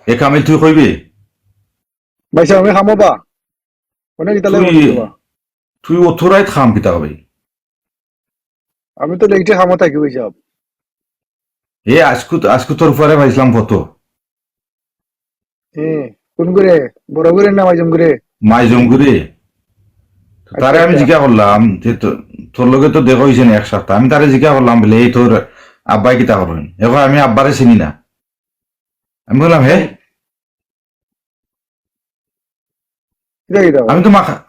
এ কামিল তুই কইবি? ভাই সাহেব আমি খামো বা অনেক ইতালে তুই বন্ধু বা তুই অথরাই খাম কিতা হবে? আমি তো লেগটে খামো থাকি ভাই সাহেব। এ আজকু তোর উপরে পাইছিলাম ফটো। হ্যাঁ, কোন করে বড় করে না মাইজম করে? মাই জমগুরে। আচ্ছা তারে আমি আচ্ছা। জিজ্ঞা করলাম যে তোর লগে তো দেখা হয়েছে না এক সপ্তাহ, আমি তারে জিজ্ঞা করলাম বলে এই তোর আব্বাই কিতা করবেন, এখন আমি আব্বারে চিনি না। আমি বললাম হে, কিতা কিতা কও?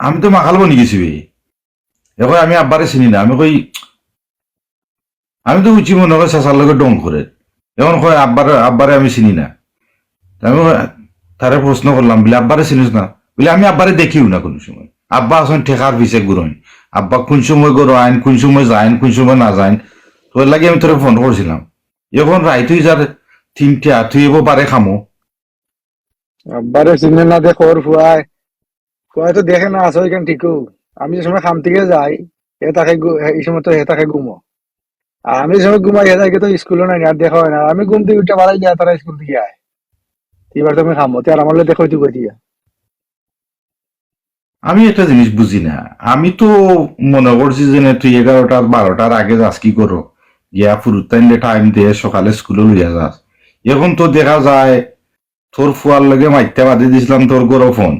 আমি তো মাখাল বনি গেছি বে। এখন আমি আব্বারে চিনি না। আমি কই আমি তো উচি মনে হয় চাচার লগে ডং করে। এখন কয় আব্বারে আমি চিনি না। আমি তারে প্রশ্ন করলাম বলে আব্বারে চিনিস না? বলে আমি আব্বারে দেখিও না কোনো সময়। আব্বা আসেন ঠেকার পিছে ঘুরেন। আব্বা কোন সময় গরো আইন, কোন সময় যায়, কোন সময় না যায়। তোর লাগে আমি তোরে ফোন করছিলাম। এখন রাই তুই যার তিনটা তুই এবার পারে খামো। আব্বারে চিনে না দেখো ওর ফুয়ায় ফুয়ায় তো দেখে না আসো এখান ঠিকও। আমি যে সময় খাম থেকে যাই এ তাকে এই সময় তো হে তাকে ঘুমো। আর আমি যে সময় ঘুমাই হে তাকে তো স্কুলও নাই আর দেখা হয় না। আমি ঘুম থেকে উঠে বাড়াই গিয়া তারা স্কুল থেকে আয়। এবার তুমি খামো আর আমার দেখো তুই কই দিয়া। আমি একটা জিনিস বুঝি না। আমি তো মনে করছি যে না, তুই 11টা 12টার আগে যাস কি করো, গিয়া ফুরুতাইন টাইম দিয়ে সকালে স্কুলে লইয়া যাস। এখন তো দেখা যায় তোর ফুয়ার লগে মাইতে বাদে দিছিলাম তোর গরো ফোন।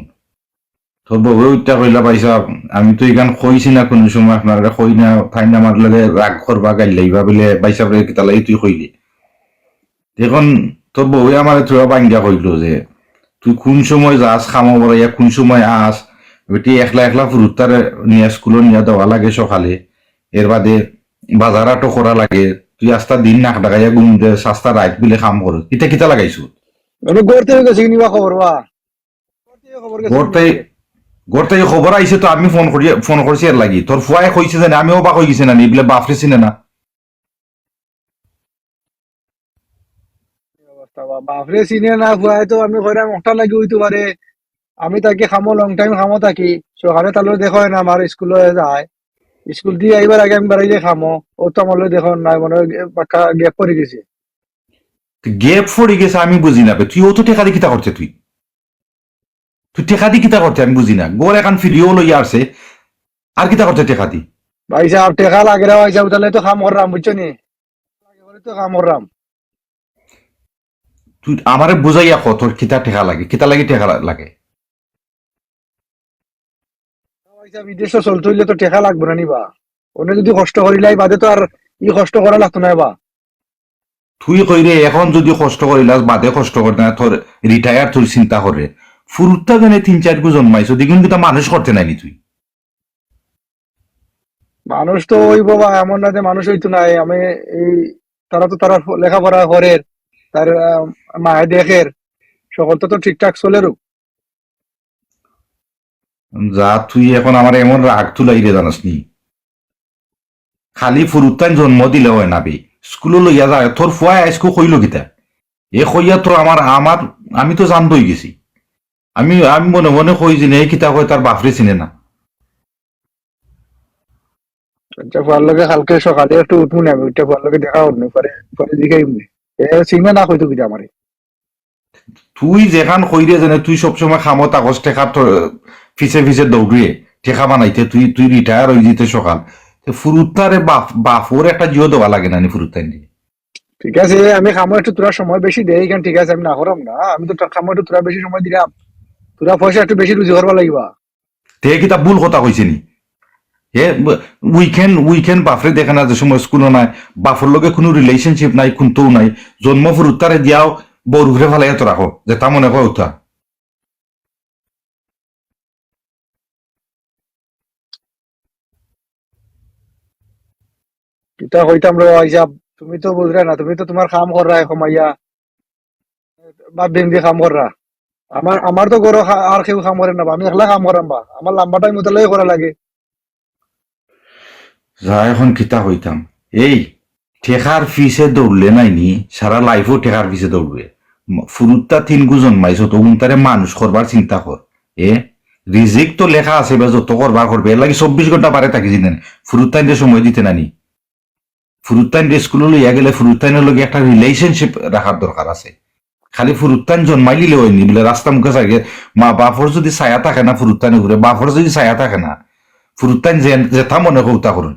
তোর বউ উঠটা কইলা পাইসা, আমি তো এখান কইছি না কোনো সময় আপনার কই না ফাইন না, আমার লগে রাগ করবা গাইল লাইবা বলে বাইসা বলে কিতা লাগি তুই কইলি। এখন তোর বউ আমার থোড়া বাঙ্গা কইলো যে তুই কোন সময় যাস খামো বড়াইয়া, কোন সময় আস। বেটি একলা একলা ফুরুত্তার নিয়ে স্কুলে নিয়ে দেওয়া লাগে সকালে, এর বাদে বাজার আটো করা লাগে। তুই আস্তা দিন নাক ডাকাইয়া ঘুম দে সাস্তা রাইত বিলে কাম কর, কিতা কিতা লাগাইছো। আমি গড় থেকে গেছি নিবা খবর বা গড় থেকে খবর গেছি গড়তে নিবাকে। গড়তে খবর আইছে তো আমি ফোন করছি এর লাগি। তোর ফুয়াই কইছে জানি, আমিও বা কই গেছি না নি বলে বাপরে চিনে না। অবস্থা বা বাপরে চিনে না ফুয়ায় তো আমি কইরাম একটা লাগি হইতে পারে। আমি তাকে খামো লং টাইম খামো থাকি সকালে তাহলে দেখো না আমার স্কুলে যায়। স্কুল দিয়ে আইবার আগে আমি বাড়ি যে খামো ও তো আমার লগে দেখো নাই মনে হয় পাক্কা গ্যাপ পড়ে গেছে। গেপ ফড়ি গেছে আমি বুঝি না বে। তুই ও তো টেকা দি কিতা করছে তুই তুই টেকা দি কিতা করছে আমি বুঝি না। গোর এখন ফিরিও লইয়া আসছে, আর কিতা করছে টেকা দি। ভাই সাহেব টেকা লাগে রে ভাই সাহেব তাহলে তো খাম করলাম বুঝছো নি লাগে বলে তো খাম করলাম। তুই আমারে বুঝাইয়া কত তোর কিতা টেকা লাগে, কিতা লাগে টেকা লাগে। ভাই সাহেব বিদেশ চলতে হইলে তো টেকা লাগবে না নিবা অন্য যদি কষ্ট করিলাই বাদে তো আর ই কষ্ট করা লাগতো না বা। তুই কইরে এখন যদি কষ্ট করিলাস বাদে কষ্ট করে না, তোর রিটায়ার তোর চিন্তা করে ফুরুত্তা জানে 3-4 জন্মাইছো দ্বিগুণ কিতা মানুষ করতে নাইনি তুই। মানুষ তো ওই বাবা এমন না যে মানুষ হইতো নাই আমি এই তারা তো তারা লেখাপড়া করে তার মায়ে দেখের সকল তো তো ঠিকঠাক চলে রূপ। যা তুই এখন আমার এমন রাগ তুলাই রে জানাস নি। খালি ফুরুত্তান জন্ম দিলে হয় না বে, স্কুলে লইয়া যায় তোর ফুয়াই আইসকু কইল কিতা। এ কইয়া তোর আমার আমার আমি তো জানতই গেছি। আমি আমি মনে মনে কই যে এই কিতা কয় তার বাপরে চিনে না। আচ্ছা ফুয়ার লগে কালকে সকালে একটু উঠবো না আমি উঠে ফুয়ার লগে দেখা করবো পরে পরে দিকে এ চিনে না কইতো কিটা আমারে। তুই যেখান কইরে জানে তুই সবসময় খামত আগস টেকা ফিসে ফিসে দৌড়িয়ে টেকা বানাইতে তুই তুই রিটায়ার হয়ে যেতে সকাল। ফুরুত্তারে বাপর একটা জিও দেওয়া লাগে না নি ফুরুত্তান দিয়ে। ঠিক আছে আমি খামো একটু তোরা সময় বেশি দেই কেন ঠিক আছে আমি না করাম না আমি তো খামো একটু তোরা বেশি সময় দিলাম তোরা পয়সা একটু বেশি রুজি করবা লাগিবা। তে কিতা ভুল কথা কইছে নি। এ উইকেন্ড বাফরে দেখে না যে সময় স্কুলও নাই, বাফর লগে কোনো রিলেশনশিপ নাই, কোনটাও নাই। জন্ম ফুরুত্তারে দিয়াও বড় ঘুরে ফেলাইয়া তো রাখো যে তা মনে কয় উঠা। কিতা কইতাম রে হিসাব তুমি তো বুঝলে না তুমি তো তোমার কাম কররা এখন মাইয়া বাদ দিন দিয়ে কাম কররা। আমার তো গরো আর কেউ কাম করে না বা, আমি একলা কাম করাম বা আমার লম্বা টাইম মতো করা লাগে। যা এখন কিতা হইতাম। এই ঠেকার ফিসে দৌড়লে নাইনি সারা লাইফও ঠেকার ফিসে দৌড়বে। ফুরুত্তা 3 জন্মাইছো তো তারে মানুষ করবার চিন্তা কর। এ রিজিক তো লেখা আছে বা যত করবার করবে এর লাগে 24 ঘন্টা পারে থাকি জিনেন। ফুরুত্তাইন সময় দিতে নানি। ফুরুত্তাইন স্কুলে লইয়া গেলে ফুরুত্তাইনের লগে একটা রিলেশনশিপ রাখার দরকার আছে। খালি ফুরুত্তান জন্মাই দিলে হয়নি বলে রাস্তা মুখে চাগে মা বাপর যদি ছায়া থাকে না ফুরুত্তানি ঘুরে বাপর যদি ছায়া থাকে না ফুরুত্তান যেথা মনে কৌতা করুন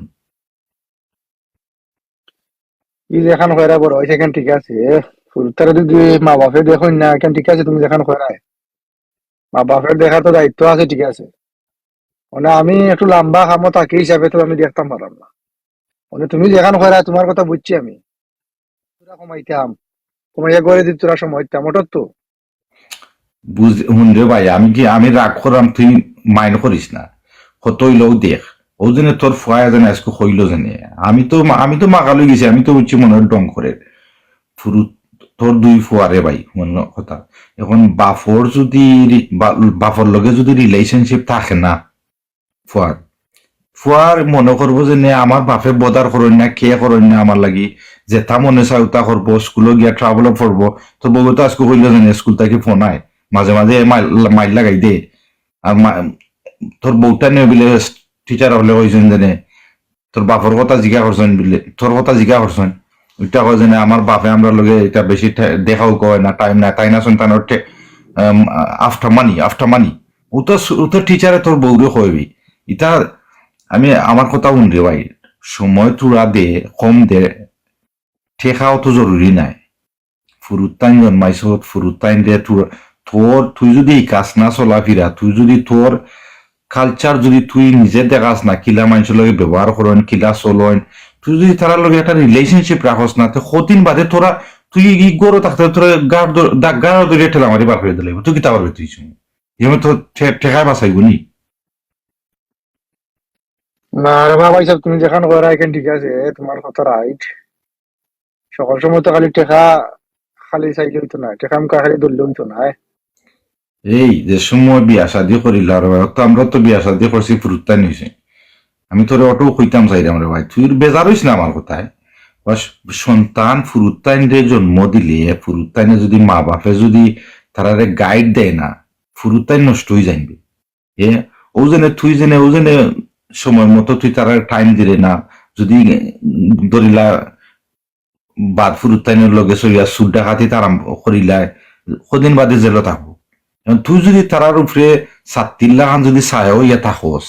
ই যেখান খয়রা বড় হয় সেখান ঠিক আছে ফুরতারে যদি মা বাপে দেখুন না এখান ঠিক আছে তুমি যেখান খয়রায় মা বাপের দেখার তো দায়িত্ব আছে ঠিক আছে মানে আমি একটু লম্বা খামো তাকে হিসাবে তো আমি দেখতাম পারলাম না মানে তুমি যেখান খয়রায় তোমার কথা বুঝছি আমি তোরা কমাইতাম কমাইয়া করে দিত তোরা সময় দিতাম ওটার তো বুঝ হুনরে ভাই আমি কি আমি রাগ করাম তুই মাইন্ড করিস না হতইলেও দেখ ও জেনে তোর ফুয়া যেন আজকে হইল জেনে আমি তো মাকালই গেছি আমি তো উচ্চ মনের ডং করে ফুরু তোর দুই ফুয়ারে ভাই অন্য কথা এখন বাফর যদি বাফর লগে যদি রিলেশনশিপ থাকে না ফুয়ার ফুয়ার মনে করবো যে নে আমার বাপে বদার করেন না কে করেন না আমার লাগি যে তা মনে চাই তা করবো স্কুলে গিয়া ট্রাভেল করবো তো বউ তো আজকে হইল জানি স্কুল থেকে ফোন আয় মাঝে মাঝে মাইল লাগাই দে আর তোর বউটা নিয়ে বিলে টিচার হলে কইছেন জানে তোর বাপর কথা জিজ্ঞা করছেন বিলে তোর কথা জিজ্ঞা করছেন ওইটা কয় জানে আমার বাপে আমরা লগে এটা বেশি দেখাও কয় না টাইম না তাই না সন্তানোর আফটার মানি ও তো টিচারে তোর বউরে কইবি ইটা আমি আমার কথা শুনরে ভাই সময় তুরা দে কম দে ঠেকাও তো জরুরি নাই ফুরুত্তাইন জন্মাইছত ফুরুত্তাইন দে তুই যদি এই কাজ না চলাফিরা তুই যদি তোর কালচার যদি তুই নিজে দেখাস না কিলা মানুষের লগে ব্যবহার করেন কিলা চলেন তুই যদি তার লগে একটা রিলেশনশিপ রাখস না তো কদিন বাদে তোরা তুই ই গরু থাকতে তোর গাড় ধরে ঠেলা মারি বার করে দিলে তুই কিতা পারবি তুই যেমন তো ঠেকায় বাঁচাইব নি না রে বাবা এইসব তুমি যেখান খয়রা এখান ঠিক আছে তোমার কথা রাইট সকল সময় তো খালি টেকা খালি চাইলে হইতো না টেকা মুখা খালি ধরলে হইতো না এই যে সময় বিয়া শাদি করিল আর তো আমরা তো বিয়া শাদি করছি ফুরুত্তাই নিয়েছি আমি তোরে অটো কইতাম চাইলাম রে ভাই তুই বেজার হইস না আমার কথায় বাস সন্তান ফুরুত্তাইনে জন্ম দিলে ফুরুত্তাইনে যদি মা বাপে যদি তারারে গাইড দেয় না ফুরুত্তাইন নষ্ট হয়ে যাইবে এ ও জেনে সময় মতো তুই তারা টাইম দিলে না যদি ধরিলা বাদ ফুরুত্তাইনের লগে চলিয়া সুদ ডাকাতি আরম্ভ করিলা কদিন বাদে জেল থাকবো তুই যদি তারার উপরে 7 লাখ যদি ছায়াও ইয়া থাকস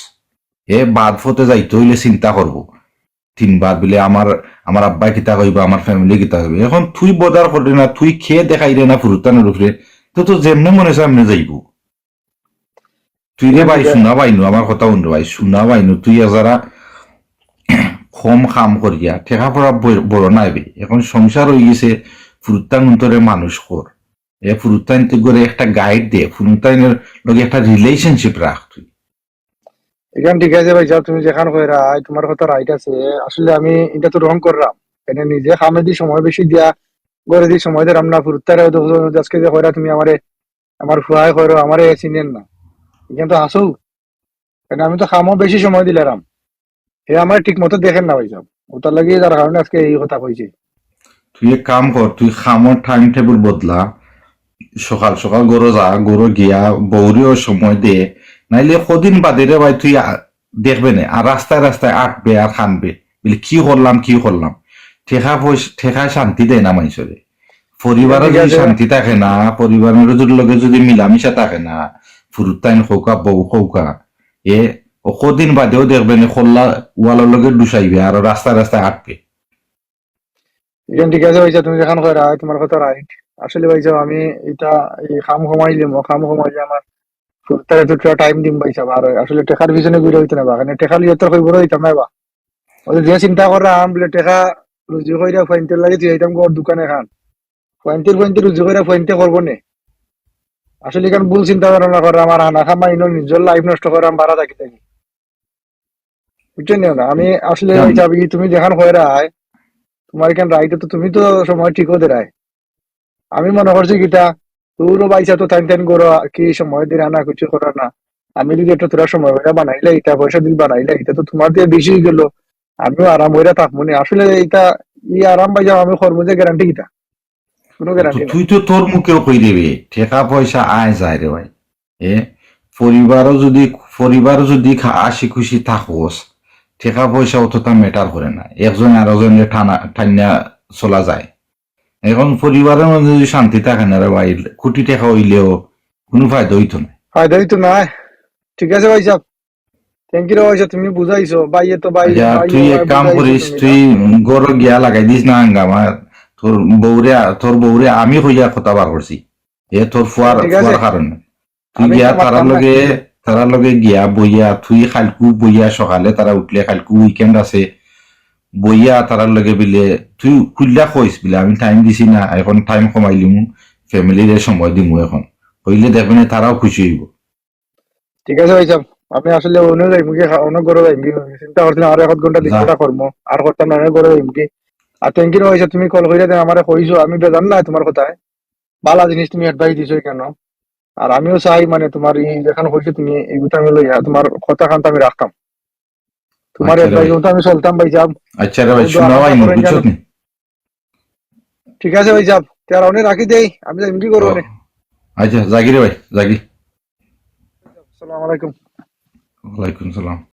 বাদ ফতে যাইতে হইলে চিন্তা করবো 3 বার বলে আমার আব্বাই কিতা কইবা আমার ফ্যামিলি কিতা কইবে এখন তুই বদার করলি না তুই খেয়ে দেখাই রে না ফুরুত্তানের উপরে তো যেমনে মনে সামনে যাইব তুই রে ভাই শুনা পাইনু আমার কথা শুন ভাই শুনা পাইনু তুই যারা কম কাম করিয়া ঠেকা পড়া বড় নাইবে এখন সংসার হয়ে গেছে ফুরুত্তান অন্তরে মানুষ কর ফুরুত্তাইন তুই করে একটা গাইড দে ফুরুত্তাইনের লগে একটা রিলেশনশিপ রাখ তুই এখান ঠিক আছে ভাই যাও তুমি যেখান খয়রা তোমার কথা রাইট আছে আসলে আমি এটা তো রং করলাম এনে নিজে খামে দি সময় বেশি দিয়া গড়ে দি সময় দিলাম না ফুরতারে আজকে যে খয়রা তুমি আমারে আমার ফুয়াই খয়রো আমারে চিনেন না এখান তো আসো কেন আমি তো খামো বেশি সময় দিলাম হে আমার ঠিক মতো দেখেন না ভাই সব ওটার লাগিয়ে যার কারণে আজকে এই কথা কইছি তুই এক কাম কর তুই খামর টাইম টেবিল বদলা সকাল সকাল গরো যা গরো গিয়া বৌরিও সময় দে নাইলে কদিন বাদে রে ভাই তুই দেখবে না আর রাস্তায় রাস্তায় আটবে আর খানবে বলে কি করলাম ঠেকায় শান্তি দেয় না মানুষরে পরিবারে ঠিক যদি আছে শান্তি থাকে না পরিবারের যদি লগে যদি মিলামিশা থাকে না ফুরুত্তাইন খৌকা বউ খৌকা এ ও কদিন বাদেও দেখবে না খোল্লা ওয়ালের লগে ডুসাইবে আর রাস্তায় রাস্তায় আটবে এখান ঠিক আছে ভাই তুমি যেখান খয়রা তোমার কথা রাইট আসলে ভাই যাও আমি এটা এই খাম কমাইলে আমার ফুরতারে তো টাইম দিম ভাই সব আর আসলে টেকার পিছনে ঘুরে হইতে না বা এখানে টেকা লিয়ে তোর কই বড় হইতাম না বা ওদের যে চিন্তা করলাম বলে টেকা রুজি কইরা ফাইনতে লাগে তুই আইতাম গর দোকানে খান ফাইনতে রুজি কইরা ফাইনতে করবো নে আসলে এখানে ভুল চিন্তা ভাবনা করে আমার হানা খামা ইনো নিজের লাইফ নষ্ট করে আমি বাড়া থাকি বুঝছেন না আমি আসলে ওই যাবি তুমি যেখান হয়ে রায় তোমার এখানে রাইটে তো তুমি তো সময় ঠিক হতে রায় আমি মনে করছি কিটা তোরও বাইসা তো টাইম টাইম করো কি সময় দিয়ে না কিছু করো না আমি যদি একটু তোরা সময় হয়ে বানাইলে এটা পয়সা দিল বানাইলে এটা তো তোমার দিয়ে বেশি গেল আমিও আরাম হয়ে থাকবো না আসলে এটা আরাম পাই যাও আমি করবো যে গ্যারান্টি কিটা কোনো তো গ্যারান্টি নাই তুই তো তোর মুখেও কই দেবে টাকা পয়সা আয় যায় রে ভাই এ পরিবারও যদি হাসি খুশি থাকোস টাকা পয়সা অতটা ম্যাটার করে না একজন আর একজনের ঠান্না চলা যায় এখন পরিবারের মধ্যে যদি শান্তি থাকে না রে ভাই, কোটি টাকা হইলেও কোনো ফায়দা হইতো না। ফায়দাই তো নাই। ঠিক আছে ভাই সাহেব, থ্যাংক ইউ ভাই সাহেব, তুমি বুঝাইছো, ভাইয়ে তো ভাই আচ্ছা ভাই তুই এক কাম বুঝাইছো করিস, তুমি না। তুই গরো গিয়া লাগাই দিস না হাঙ্গামা। তোর বউরে আমি হইয়া কথা বার করছি, এ তোর ফুয়ার ঠিক আছে, ফুয়ার কারণে। তুই আমি গিয়া তো মারতাম না। তারার লগে গিয়া বইয়া, তুই খালকু বইয়া, সকালে তারা উঠলে খালকু উইকেন্ড আছে, বইয়া তারার লগে বিলে তুই খুললা কইস বিলে আমি টাইম দিছি না, এখন টাইম কমাই লিমু, ফ্যামিলির সময় দিমু এখন, হইলে দেখবেন তারাও খুশি হইব। ঠিক আছে ভাই সাহেব, আমি আসলে অন্য যাই মুখে অন্য করে যাই চিন্তা করছিলাম আর 1 ঘন্টা দুই যা। ঘন্টা করবো, আর করতাম না, অনেক করে যাই মুখে। আর থ্যাংক ইউ ভাই সাহেব, তুমি কল করে দেন আমার কইছো, আমি বেজান না তোমার কথায়, ভালো জিনিস তুমি অ্যাডভাইস দিছো কেন। আর আমিও চাই মানে তোমার এই যেখানে হয়েছে তুমি এগুলো আমি লইয়া তোমার কথা খান আমি রাখতাম, তোমার আচ্ছা রে অ্যাডভাইস ভাই, মতো আমি চলতাম ভাই সাহেব। আচ্ছা রে ও ভাই, দোয়া শোনা মাফা ভাই নি করেন বুঝছ জানো। নি? ঠিক আছে ভাই সাহেব, তার অনেক রাখি দেই, আমি যাই কি ও করবো না। আচ্ছা, জাগি রে ভাই, জাগি। আসসালামু আলাইকুম। ওয়ালাইকুম সালাম।